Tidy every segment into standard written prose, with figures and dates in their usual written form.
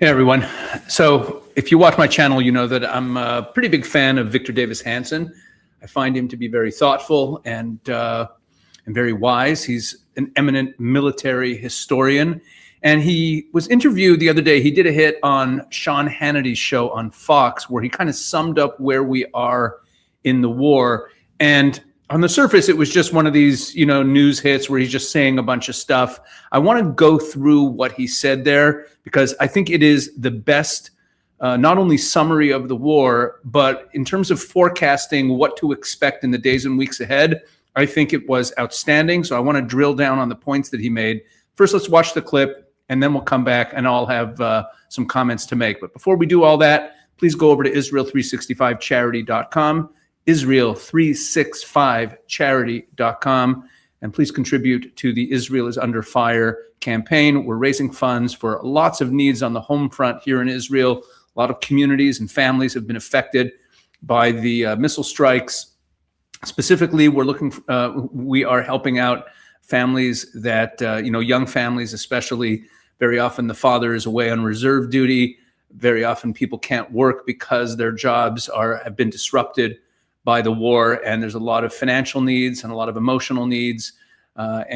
Hey, everyone. So if you watch my channel, you know that I'm a pretty big fan of Victor Davis Hanson. I find him to be very thoughtful and very wise. He's an eminent military historian. And he was interviewed the other day. He did a hit on Sean Hannity's show on Fox, where he kind of summed up where we are in the war. And on the surface, it was just one of these, news hits where he's just saying a bunch of stuff. I want to go through what he said there because I think it is the best, not only summary of the war, but in terms of forecasting what to expect in the days and weeks ahead. I think it was outstanding. So I want to drill down on the points that he made. First, let's watch the clip, and then we'll come back and I'll have some comments to make. But before we do all that, please go over to Israel365charity.com. Israel365charity.com, and please contribute to the Israel is Under Fire campaign. We're raising funds for lots of needs on the home front here in Israel. A lot of communities and families have been affected by the missile strikes. Specifically, we are helping out families that, young families especially. Very often the father is away on reserve duty. Very often people can't work because their jobs have been disrupted by the war, and there's a lot of financial needs and a lot of emotional needs. So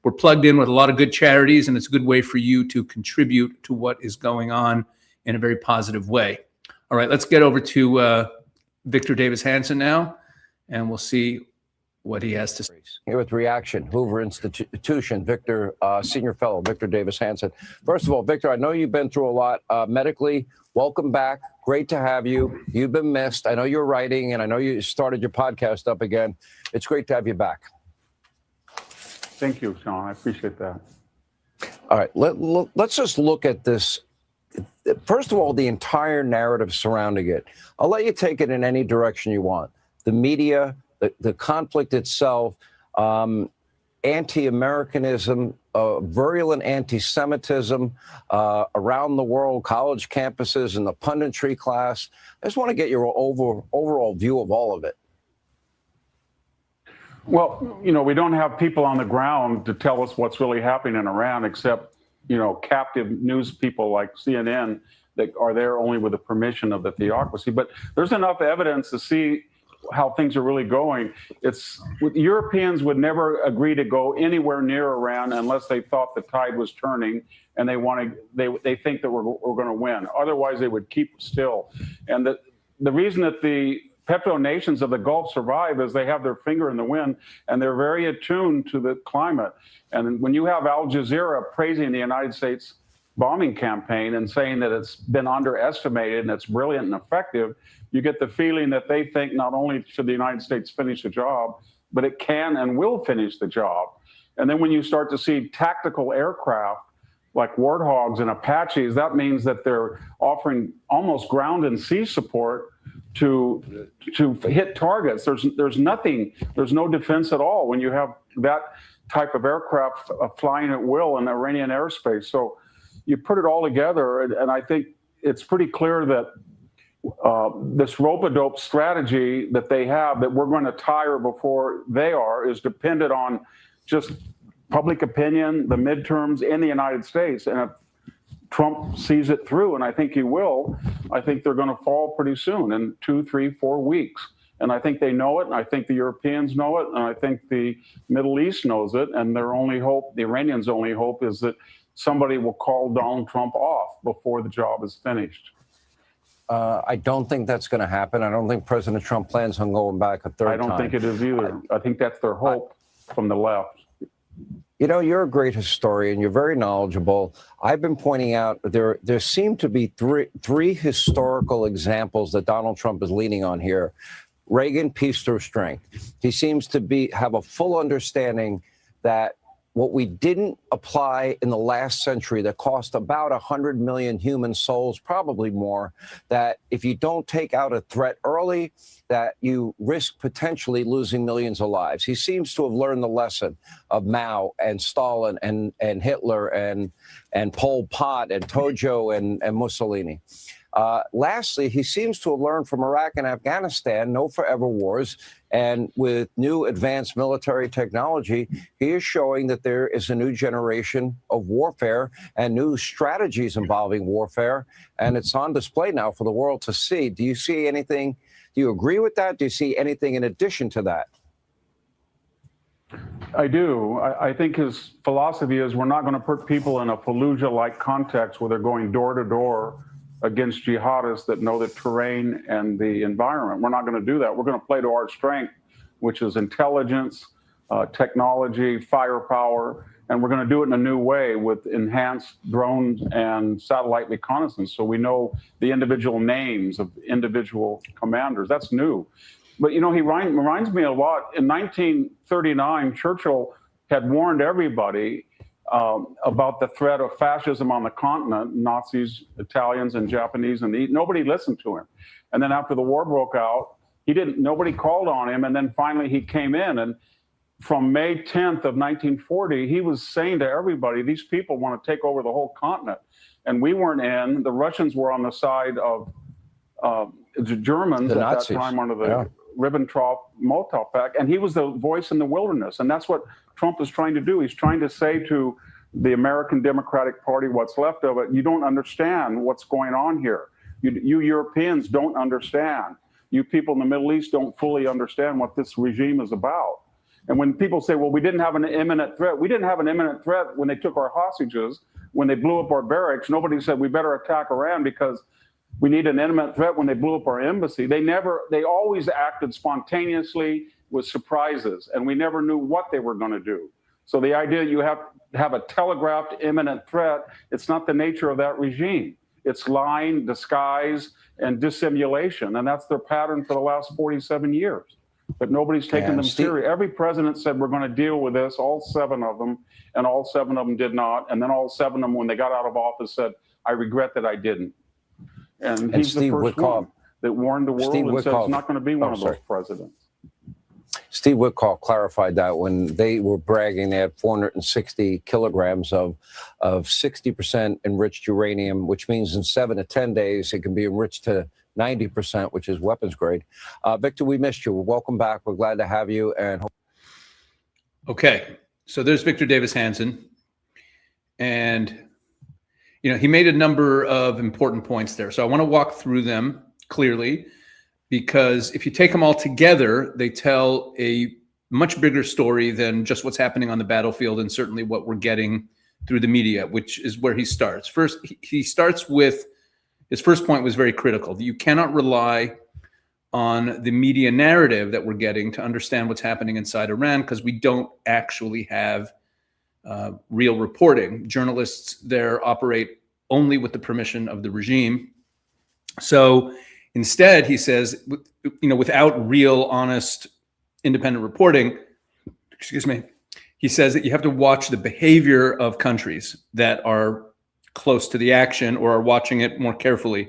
we're plugged in with a lot of good charities, and it's a good way for you to contribute to what is going on in a very positive way. All right, let's get over to Victor Davis Hanson now, and we'll see what he has to say. Here with Reaction, Hoover Institution, Senior Fellow, Victor Davis Hanson. First of all, Victor, I know you've been through a lot medically. Welcome back. Great to have you. You've been missed. I know you're writing, and I know you started your podcast up again. It's great to have you back. Thank you, Sean. I appreciate that. All right. Let's just look at this. First of all, the entire narrative surrounding it. I'll let you take it in any direction you want. The media, the conflict itself, anti-Americanism, virulent anti-Semitism around the world, college campuses and the punditry class. I just want to get your overall view of all of it. Well, we don't have people on the ground to tell us what's really happening in Iran, except, captive news people like CNN that are there only with the permission of the theocracy. But there's enough evidence to see how things are really going. Europeans would never agree to go anywhere near Iran unless they thought the tide was turning and they think that we're going to win. Otherwise, they would keep still. And the reason that the petro-nations of the Gulf survive is they have their finger in the wind and they're very attuned to the climate. And when you have Al Jazeera praising the United States bombing campaign and saying that it's been underestimated and it's brilliant and effective, you get the feeling that they think not only should the United States finish the job, but it can and will finish the job. And then when you start to see tactical aircraft like Warthogs and Apaches, that means that they're offering almost ground and sea support to hit targets. There's nothing, there's no defense at all when you have that type of aircraft flying at will in Iranian airspace. So you put it all together, and I think it's pretty clear that this rope-a-dope strategy that they have, that we're going to tire before they are, is dependent on just public opinion, the midterms in the United States. And if Trump sees it through, and I think he will, I think they're going to fall pretty soon, in 2, 3, 4 weeks. And I think they know it, and I think the Europeans know it, and I think the Middle East knows it, and their only hope, the Iranians' only hope, is that somebody will call Donald Trump off before the job is finished. I don't think that's going to happen. I don't think President Trump plans on going back a third time. I don't think it is either. I think that's their hope from the left. You're a great historian. You're very knowledgeable. I've been pointing out there seem to be three historical examples that Donald Trump is leaning on here. Reagan, peace through strength. He seems to have a full understanding that what we didn't apply in the last century that cost about 100 million human souls, probably more, that if you don't take out a threat early, that you risk potentially losing millions of lives. He seems to have learned the lesson of Mao and Stalin and Hitler and Pol Pot and Tojo and Mussolini. Lastly, he seems to have learned from Iraq and Afghanistan, no forever wars. And with new advanced military technology, he is showing that there is a new generation of warfare and new strategies involving warfare. And it's on display now for the world to see. Do you see anything? Do you agree with that? Do you see anything in addition to that? I do. I think his philosophy is we're not going to put people in a Fallujah-like context where they're going door to door against jihadists that know the terrain and the environment. We're not going to do that. We're going to play to our strength, which is intelligence, technology, firepower, and we're going to do it in a new way with enhanced drones and satellite reconnaissance. So we know the individual names of individual commanders. That's new. But, you know, he reminds me a lot. In 1939, Churchill had warned everybody about the threat of fascism on the continent, Nazis, Italians, and Japanese, and nobody listened to him. And then after the war broke out, nobody called on him, and then finally he came in. And from May 10th of 1940, he was saying to everybody, these people want to take over the whole continent. And we weren't in. The Russians were on the side of the Germans at that time under the Ribbentrop-Molotov Pact, and he was the voice in the wilderness. And that's what Trump is trying to do. He's trying to say to the American Democratic Party, what's left of it, you don't understand what's going on here. You Europeans don't understand. You people in the Middle East don't fully understand what this regime is about. And when people say, well, we didn't have an imminent threat, we didn't have an imminent threat when they took our hostages, when they blew up our barracks. Nobody said we better attack Iran because we need an imminent threat when they blew up our embassy. They always acted spontaneously with surprises, and we never knew what they were going to do. So the idea you have to have a telegraphed imminent threat, it's not the nature of that regime. It's lying, disguise, and dissimulation, and that's their pattern for the last 47 years. But nobody's taken them serious. Every president said we're going to deal with this, all 7 of them, and all 7 of them did not. And then all 7 of them, when they got out of office, said, I regret that I didn't. And he's the first one that warned the world and said it's not going to be one of those presidents. Steve Witkoff clarified that when they were bragging they had 460 kilograms of 60% enriched uranium, which means in 7 to 10 days it can be enriched to 90%, which is weapons grade. Victor, we missed you. Welcome back. We're glad to have you. And okay, so there's Victor Davis Hansen, and you know, he made a number of important points there. So I want to walk through them clearly, because if you take them all together, they tell a much bigger story than just what's happening on the battlefield, and certainly what we're getting through the media, which is where he starts. First, he starts with, his first point was very critical. You cannot rely on the media narrative that we're getting to understand what's happening inside Iran, because we don't actually have real reporting. Journalists there operate only with the permission of the regime. So instead, he says, you know, without real, honest, independent reporting, he says that you have to watch the behavior of countries that are close to the action or are watching it more carefully.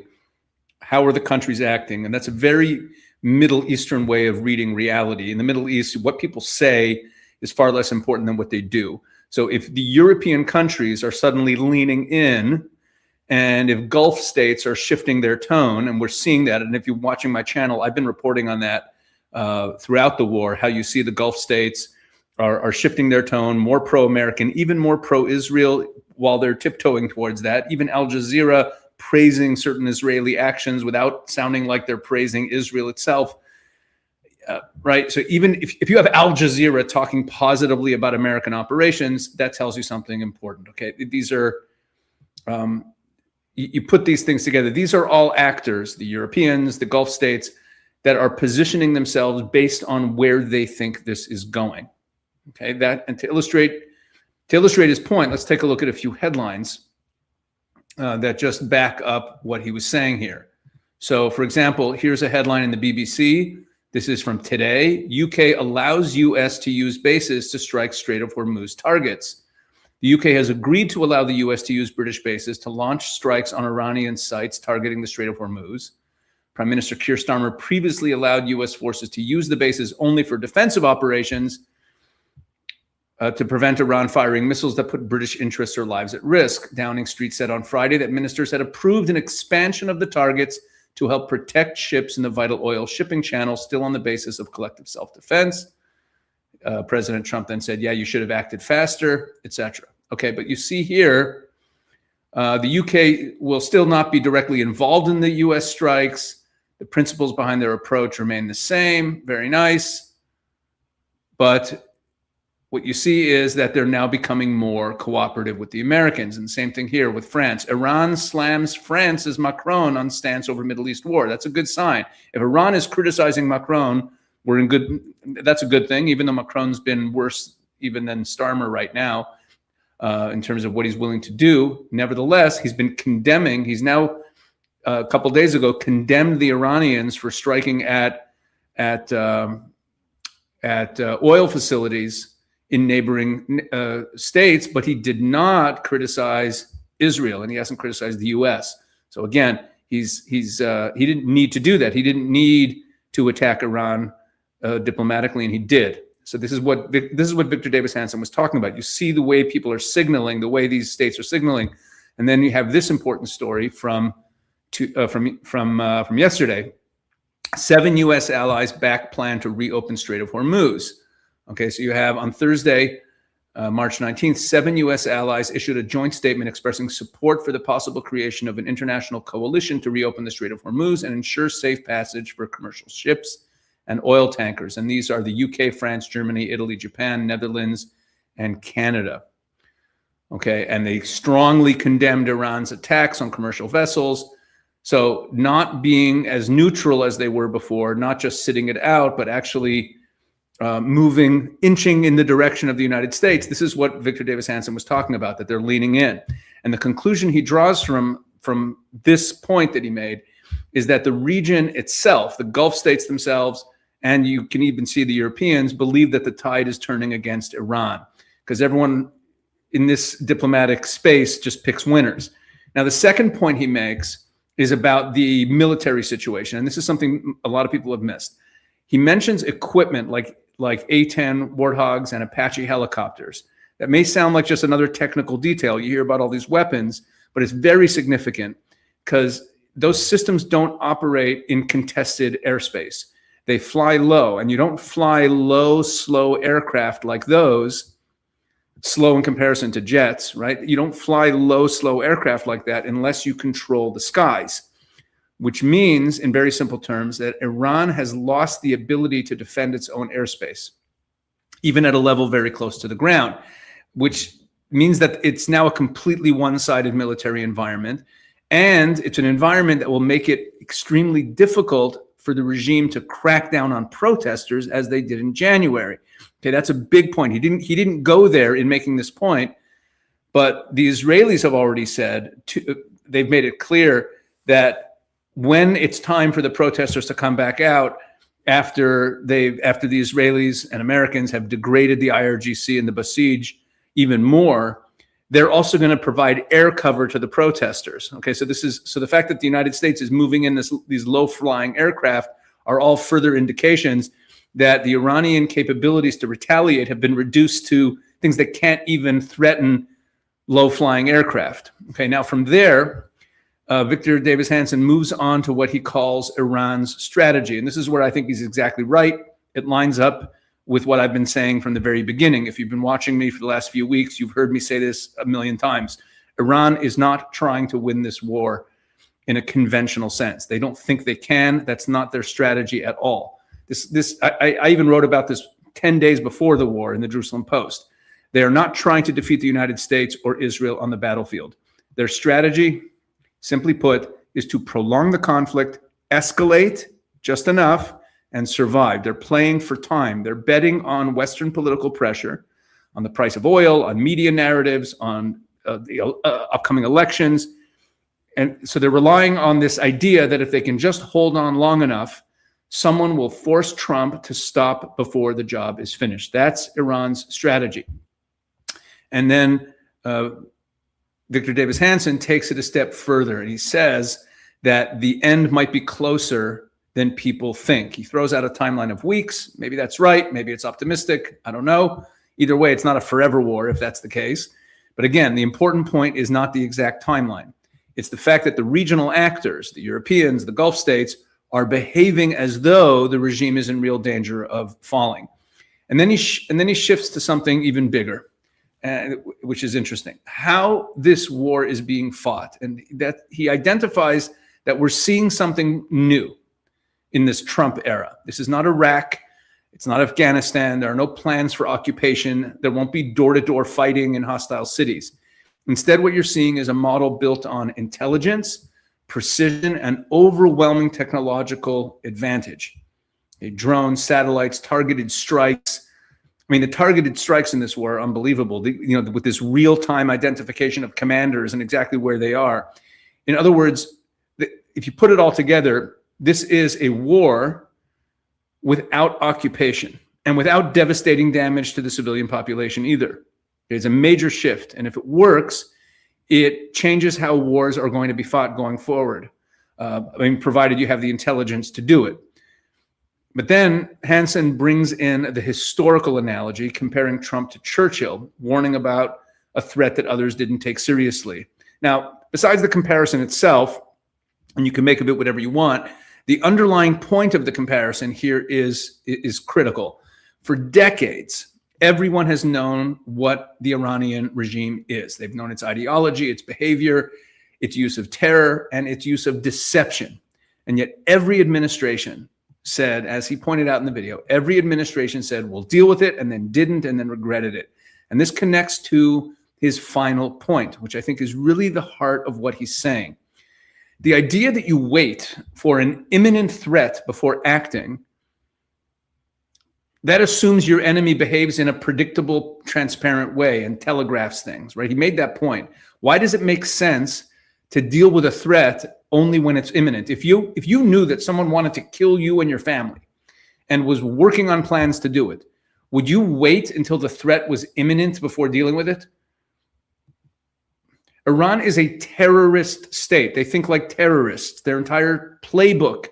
How are the countries acting? And that's a very Middle Eastern way of reading reality. In the Middle East, what people say is far less important than what they do. So if the European countries are suddenly leaning in, and if Gulf states are shifting their tone, and we're seeing that, and if you're watching my channel, I've been reporting on that throughout the war, how you see the Gulf states are shifting their tone, more pro-American, even more pro-Israel, while they're tiptoeing towards that. Even Al Jazeera praising certain Israeli actions without sounding like they're praising Israel itself. Right? So even if you have Al Jazeera talking positively about American operations, that tells you something important. Okay, these are, you put these things together. These are all actors, the Europeans, the Gulf states, that are positioning themselves based on where they think this is going. Okay, and to illustrate his point, let's take a look at a few headlines that just back up what he was saying here. So, for example, here's a headline in the BBC. This is from today. UK allows US to use bases to strike Strait of Hormuz targets. The UK has agreed to allow the US to use British bases to launch strikes on Iranian sites targeting the Strait of Hormuz. Prime Minister Keir Starmer previously allowed US forces to use the bases only for defensive operations. to prevent Iran firing missiles that put British interests or lives at risk. Downing Street said on Friday that ministers had approved an expansion of the targets to help protect ships in the vital oil shipping channel, still on the basis of collective self-defense. President Trump then said, yeah, you should have acted faster, etc. Okay, but you see here, the UK will still not be directly involved in the US strikes. The principles behind their approach remain the same. Very nice. But what you see is that they're now becoming more cooperative with the Americans. And same thing here with France. Iran slams France's Macron on stance over Middle East war. That's a good sign. If Iran is criticizing Macron, we're in good. That's a good thing, even though Macron's been worse even than Starmer right now in terms of what he's willing to do. Nevertheless, he's been condemning. He's now, a couple of days ago, condemned the Iranians for striking at oil facilities in neighboring states, but he did not criticize Israel, and he hasn't criticized the U.S. So again, he didn't need to do that. He didn't need to attack Iran diplomatically, and he did. So this is what Victor Davis Hanson was talking about. You see the way people are signaling, the way these states are signaling, and then you have this important story from yesterday. 7 U.S. allies back plan to reopen Strait of Hormuz. Okay, so you have on Thursday, March 19th, 7 U.S. allies issued a joint statement expressing support for the possible creation of an international coalition to reopen the Strait of Hormuz and ensure safe passage for commercial ships and oil tankers. And these are the UK, France, Germany, Italy, Japan, Netherlands, and Canada. Okay, and they strongly condemned Iran's attacks on commercial vessels. So not being as neutral as they were before, not just sitting it out, but actually inching in the direction of the United States. This is what Victor Davis Hanson was talking about, that they're leaning in. And the conclusion he draws from this point that he made is that the region itself, the Gulf states themselves, and you can even see the Europeans, believe that the tide is turning against Iran, because everyone in this diplomatic space just picks winners. Now, the second point he makes is about the military situation, and this is something a lot of people have missed. He mentions equipment like A-10 Warthogs and Apache helicopters. That may sound like just another technical detail. You hear about all these weapons, but it's very significant because those systems don't operate in contested airspace. They fly low, and you don't fly low, slow aircraft like those, slow in comparison to jets, right? You don't fly low, slow aircraft like that unless you control the skies, which means, in very simple terms, that Iran has lost the ability to defend its own airspace, even at a level very close to the ground, which means that it's now a completely one-sided military environment. And it's an environment that will make it extremely difficult for the regime to crack down on protesters as they did in January. Okay, that's a big point. He didn't go there in making this point, but the Israelis have already said, they've made it clear that when it's time for the protesters to come back out after the Israelis and Americans have degraded the IRGC and the Basij even more, they're also going to provide air cover to the protesters. Okay, so the fact that the United States is moving in these low-flying aircraft are all further indications that the Iranian capabilities to retaliate have been reduced to things that can't even threaten low-flying aircraft. Okay, now from there, Victor Davis Hanson moves on to what he calls Iran's strategy. And this is where I think he's exactly right. It lines up with what I've been saying from the very beginning. If you've been watching me for the last few weeks, you've heard me say this a million times. Iran is not trying to win this war in a conventional sense. They don't think they can. That's not their strategy at all. I even wrote about this 10 days before the war in the Jerusalem Post. They are not trying to defeat the United States or Israel on the battlefield. Their strategy, simply put, is to prolong the conflict, escalate just enough, and survive. They're playing for time. They're betting on Western political pressure, on the price of oil, on media narratives, on the upcoming elections. And so they're relying on this idea that if they can just hold on long enough, someone will force Trump to stop before the job is finished. That's Iran's strategy. And then Victor Davis Hanson takes it a step further, and he says that the end might be closer than people think. He throws out a timeline of weeks. Maybe that's right. Maybe it's optimistic. I don't know. Either way, it's not a forever war if that's the case. But again, the important point is not the exact timeline. It's the fact that the regional actors, the Europeans, the Gulf states, are behaving as though the regime is in real danger of falling. And then he shifts to something even bigger, which is interesting. How this war is being fought. And that he identifies that we're seeing something new in this Trump era. This is not Iraq. It's not Afghanistan. There are no plans for occupation. There won't be door-to-door fighting in hostile cities. Instead, what you're seeing is a model built on intelligence, precision, and overwhelming technological advantage. Drones, satellites, targeted strikes. I mean, the targeted strikes in this war are unbelievable. With this real-time identification of commanders and exactly where they are. In other words, if you put it all together, this is a war without occupation and without devastating damage to the civilian population either. It's a major shift. And if it works, it changes how wars are going to be fought going forward. Provided you have the intelligence to do it. But then Hansen brings in the historical analogy, comparing Trump to Churchill, warning about a threat that others didn't take seriously. Now, besides the comparison itself, and you can make of it whatever you want, the underlying point of the comparison here is critical. For decades, everyone has known what the Iranian regime is. They've known its ideology, its behavior, its use of terror, and its use of deception. And yet every administration said, as he pointed out in the video, every administration said, we'll deal with it, and then didn't, and then regretted it. And this connects to his final point, which I think is really the heart of what he's saying. The idea that you wait for an imminent threat before acting, that assumes your enemy behaves in a predictable, transparent way and telegraphs things, right? He made that point. Why does it make sense to deal with a threat only when it's imminent? If you knew that someone wanted to kill you and your family and was working on plans to do it, would you wait until the threat was imminent before dealing with it? Iran is a terrorist state. They think like terrorists. Their entire playbook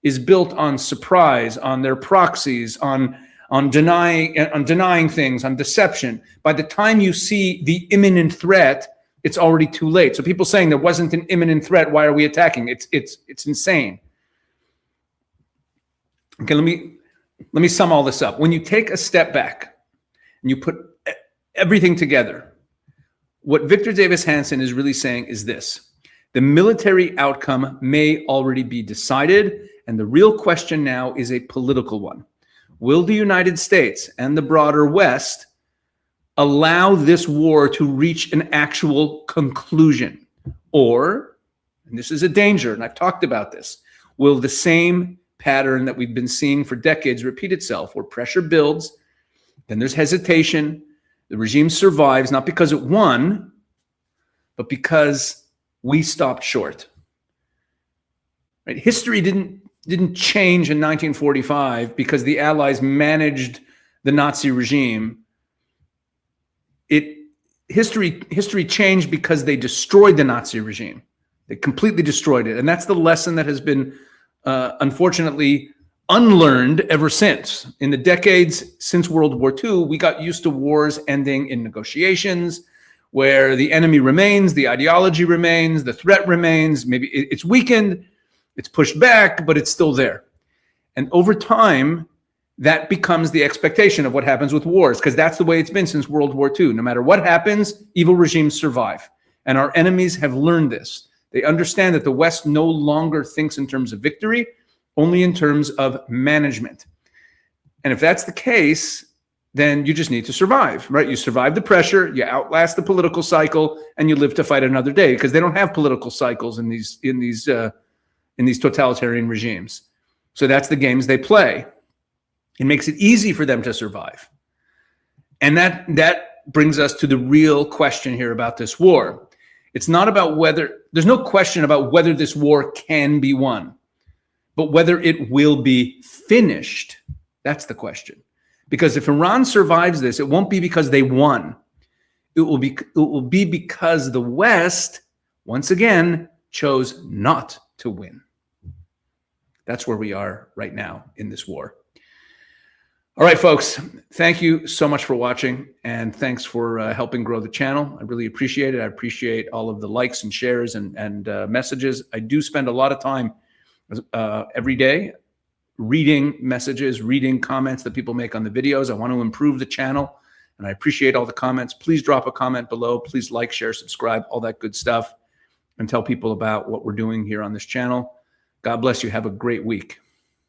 is built on surprise, on their proxies, on denying things, on deception. By the time you see the imminent threat, it's already too late. So people saying there wasn't an imminent threat, why are we attacking? It's insane. Okay, let me sum all this up. When you take a step back and you put everything together, what Victor Davis Hanson is really saying is this: the military outcome may already be decided, and the real question now is a political one. Will the United States and the broader West allow this war to reach an actual conclusion? Or, and this is a danger, and I've talked about this, will the same pattern that we've been seeing for decades repeat itself, where pressure builds, then there's hesitation, the regime survives, not because it won, but because we stopped short. Right? History didn't change in 1945 because the Allies managed the Nazi regime. History changed because they destroyed the Nazi regime. They completely destroyed it. And that's the lesson that has been, unfortunately, unlearned ever since. In the decades since World War II, we got used to wars ending in negotiations, where the enemy remains, the ideology remains, the threat remains. Maybe it's weakened, it's pushed back, but it's still there. And over time, that becomes the expectation of what happens with wars, because that's the way it's been since World War II. No matter what happens, evil regimes survive. And our enemies have learned this. They understand that the West no longer thinks in terms of victory, only in terms of management. And if that's the case, then you just need to survive, right? You survive the pressure, you outlast the political cycle, and you live to fight another day, because they don't have political cycles in these totalitarian regimes. So that's the games they play. It makes it easy for them to survive. And that brings us to the real question here about this war. It's not about there's no question about whether this war can be won, but whether it will be finished. That's the question. Because if Iran survives this, it won't be because they won. It will be because the West, once again, chose not to win. That's where we are right now in this war. All right, folks, thank you so much for watching, and thanks for helping grow the channel. I really appreciate it. I appreciate all of the likes and shares and messages. I do spend a lot of time every day reading messages, reading comments that people make on the videos. I want to improve the channel, and I appreciate all the comments. Please drop a comment below. Please like, share, subscribe, all that good stuff, and tell people about what we're doing here on this channel. God bless you. Have a great week.